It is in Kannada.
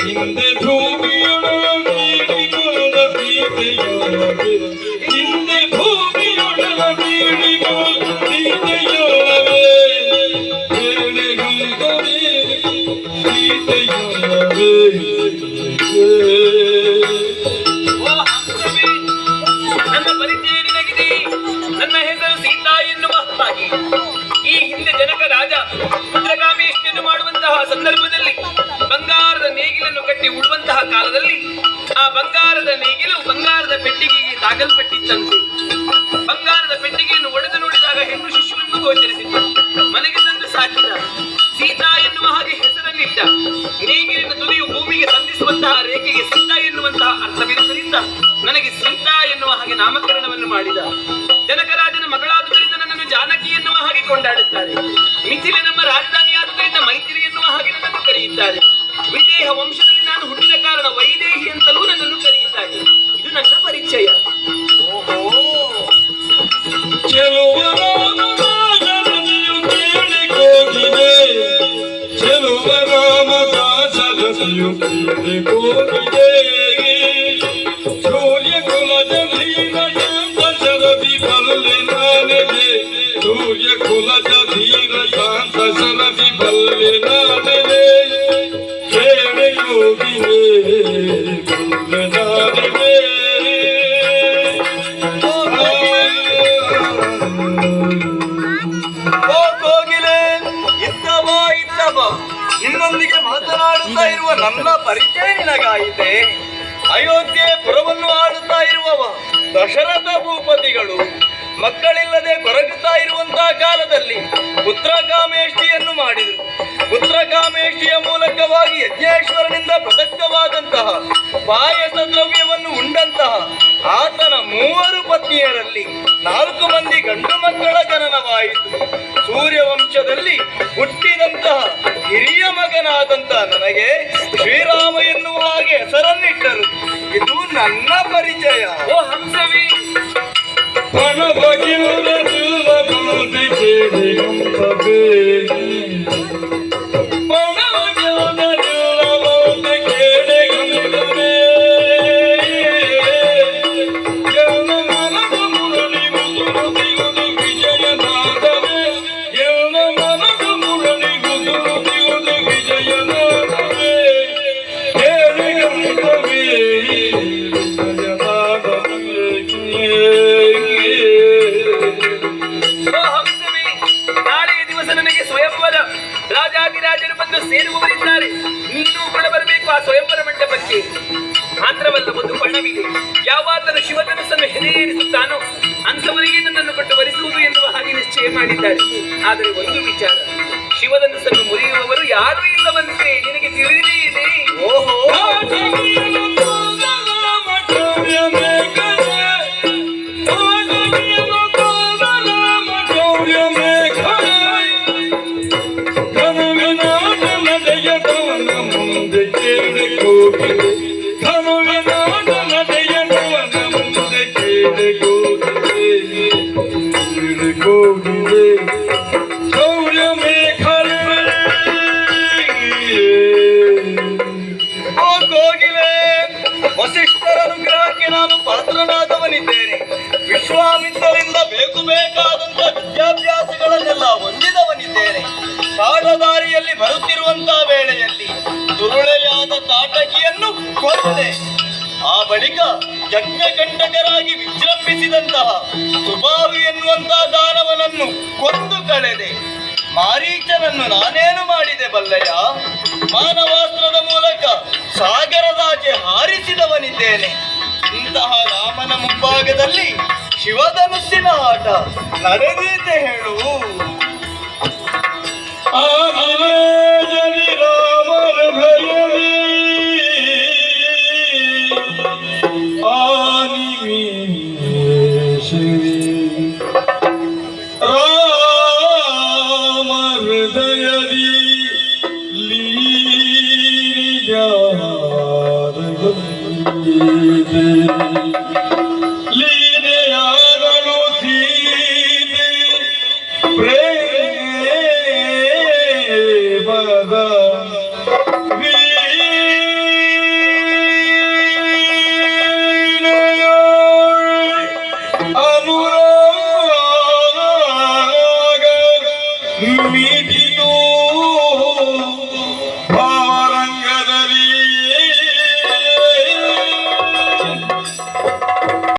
ಹಿಂದೆ ಭೂಮಿಯೊಳಗೆ ನೀಡಿಕೊಂಡ ಸೀತೆಯೊಳಗೆ ಹಿಂದೆ ಭೂಮಿಯೊಳಗೆ ನೀಡಿಕೊಂಡ ಸೀತೆಯೊಳಗೆ ಹೇಳೆಗುಂದವೇ ಸೀತೆಯೊಳಗೆ. ನನ್ನ ಪರಿಚಯ ನಿನಗಿದೆ. ನನ್ನ ಹೆಸರು ಸೀತಾ ಎನ್ನುವ ಹಾಗೆ ಈ ಹಿಂದೆ ಜನಕ ರಾಜ ಪುತ್ರಕಾಮೇಷ್ಟಿಯನ್ನು ಮಾಡುವಂತಹ ಸಂದರ್ಭದಲ್ಲಿ ಬಂಗಾರದ ನೇಗಿಲನ್ನು ಕಟ್ಟಿ ಉಡುವಂತಹ ಕಾಲದಲ್ಲಿ ಆ ಬಂಗಾರದ ನೇಗಿಲು ಬಂಗಾರದ ಪೆಟ್ಟಿಗೆಗೆ ತಾಗಲ್ಪಟ್ಟಿತ್ತಂತೆ. ಬಂಗಾರದ ಪೆಟ್ಟಿಗೆಯನ್ನು ಒಡೆದು ನೋಡಿದಾಗ ಹೆಣ್ಣು ಶಿಶುವನ್ನು ಗೋಚರಿಸಿತು. ಮನೆಗೆ ತಂದು ಸಾಕಿದ. ಸೀತಾ ಎನ್ನುವ ಹಾಗೆ ಹೆಸರನ್ನಿಟ್ಟ. ನೇಗಿಲಿನ ತುದಿಯು ಭೂಮಿಗೆ ಸಂಧಿಸುವಂತಹ ರೇಖೆಗೆ ಸೀತಾ ಎನ್ನುವಂತಹ ಅರ್ಥವಿರುವುದರಿಂದ ನನಗೆ ಸೀತಾ ಎನ್ನುವ ಹಾಗೆ ನಾಮಕರಣವನ್ನು ಮಾಡಿದ. ಜನಕರಾಜನ ಮಗಳಾದುದರಿಂದ ನನ್ನನ್ನು ಜಾನಕಿ ಎನ್ನುವ ಹಾಗೆ ಕೊಂಡಾಡುತ್ತಾರೆ. ಮಿಥಿಲೆ ನಮ್ಮ ರಾಜಧಾನಿಯಾದುದರಿಂದ ಮೈತ್ರಿ ಎನ್ನುವ ಹಾಗೆ ನನ್ನನ್ನು ಕರೆಯುತ್ತಾರೆ. ವಿದೇಹ ವಂಶದಲ್ಲಿ ನಾನು ಹುಟ್ಟಿದ ಕಾರಣ ವೈದೇಹಿ ಅಂತಲೂ ನನ್ನನ್ನು ಕರೆಯುತ್ತಾರೆ. ಇದು ನನ್ನ ಪರಿಚಯ. ಸೂರ್ಯ ಕುಲದ ಧೀರ ಶಾಂತ ಶರದಿ ಬಲ್ಲೆ ನಾನೆಲೆ ಸೂರ್ಯ ಕುಲದ ಧೀರ ಶಾಂತ ಶರದಿ ಬಲ್ಲೆ ನಾನೆಲೆ ಕೇಳೆ ಯೋಗಿನೇ ಬಲ್ಲೆ ನಾನೆಲೆ. ನಿನ್ನೊಂದಿಗೆ ಮಾತನಾಡುತ್ತಾ ಇರುವ ನನ್ನ ಪರಿಚಯ ನಿನಗಾಯಿತೆ. ಅಯೋಧ್ಯೆ ಪುರವನ್ನು ಆಡುತ್ತಾ ಇರುವವ ದಶರಥ ಭೂಪತಿಗಳು ಮಕ್ಕಳಿಲ್ಲದೆ ಕೊರಗುತ್ತಾ ಇರುವಂತಹ ಕಾಲದಲ್ಲಿ ಪುತ್ರಕಾಮೇಷ್ಟಿಯನ್ನು ಮಾಡಿದರು. ಪುತ್ರಕಾಮೇಷ್ಟಿಯ ಮೂಲಕವಾಗಿ ಯಜ್ಞೇಶ್ವರನಿಂದ ಪ್ರದತ್ತವಾದಂತಹ ಪಾಯಸ ದ್ರವ್ಯವನ್ನು ಉಂಡಂತಹ ಆತನ 3 ಪತ್ನಿಯರಲ್ಲಿ 4 ಮಂದಿ ಗಂಡು ಮಕ್ಕಳ ಜನನವಾಯಿತು. ಸೂರ್ಯವಂಶದಲ್ಲಿ ಹುಟ್ಟಿದಂತಹ ಹಿರಿಯ ಮಗನಾದಂತಹ ನನಗೆ ಶ್ರೀರಾಮ ಎನ್ನುವ ಹಾಗೆ ಹೆಸರನ್ನಿಟ್ಟರು. ಇದು ನನ್ನ ಪರಿಚಯ. ಓ ಹಂಸವಿ, ರಾಜಾದಿರಾಜರು ಬಂದು ಸೇರುವವರಿದ್ದಾರೆ. ನೀನು ಕೂಡ ಬರಬೇಕು ಆ ಸ್ವಯಂವರ ಮಂಟಪಕ್ಕೆ. ಮಾತ್ರವಲ್ಲ, ಒಂದು ಬಣವಿದೆ. ಯಾವಾತನು ಶಿವಧನಸ್ಸನ್ನು ಹೆದೆಯೇರಿಸುತ್ತಾನೋ ಅಂಥವರಿಗೆ ನನ್ನನ್ನು ಕೊಟ್ಟು ವರಿಸುವುದು ಎನ್ನುವ ಹಾಗೆ ನಿಶ್ಚಯ ಮಾಡಿದ್ದಾರೆ. ಆದರೆ ಒಂದು ವಿಚಾರ, ಶಿವಧನಸ್ಸನ್ನು ಮುರಿಯುವವರು ಯಾರೂ ಇಲ್ಲವಂತೆ. ನಿನಗೆ ತಿಳಿದೇ ಇದೆ. ಓಹೋ, ವಸಿಷ್ಠರ ಅನುಗ್ರಹಕ್ಕೆ ನಾನು ಪಾತ್ರನಾದವನಿದ್ದೇನೆ. ವಿಶ್ವಾಮಿತ್ರರಿಂದ ಬೇಕಾದಂತ ವಿದ್ಯಾಭ್ಯಾಸಗಳನ್ನೆಲ್ಲ ಹೊಂದಿದವನಿದ್ದೇನೆ. ಕಾಡದಾರಿಯಲ್ಲಿ ಬರುತ್ತಿರುವಂತಹ ವೇಳೆಯಲ್ಲಿ ದುರುಳೆಯಾದ ತಾಟಕಿಯನ್ನು ಕೊಂದೆ. ಆ ಬಳಿಕ ಯಜ್ಞಕಂಟಕರಾಗಿ ವಿಜೃಂಭಿಸಿದಂತಹ ಸುಬಾಹು ಎನ್ನುವಂತಹ ದಾನವನನ್ನು ಕೊಂದು ಕಳೆದೆ. ಮಾರೀಚನನ್ನು ನಾನೇನು ಮಾಡಿದೆ ಬಲ್ಲಯ್ಯ? ಮಾನವಾಸ್ತ್ರದ ಮೂಲಕ ಸಾಗರದಾಚೆ ಹಾರಿಸಿದವನಿದ್ದೇನೆ. ಇಂತಹ ರಾಮನ ಮುಂಭಾಗದಲ್ಲಿ ಶಿವಧನುಸ್ಸಿನ ಆಟ ನಡೆದೀತೆ ಹೇಳು. ಲೀನೆಯಾಗಲು ಸೀತೆ ಪ್ರೇಮದ ರಾಮ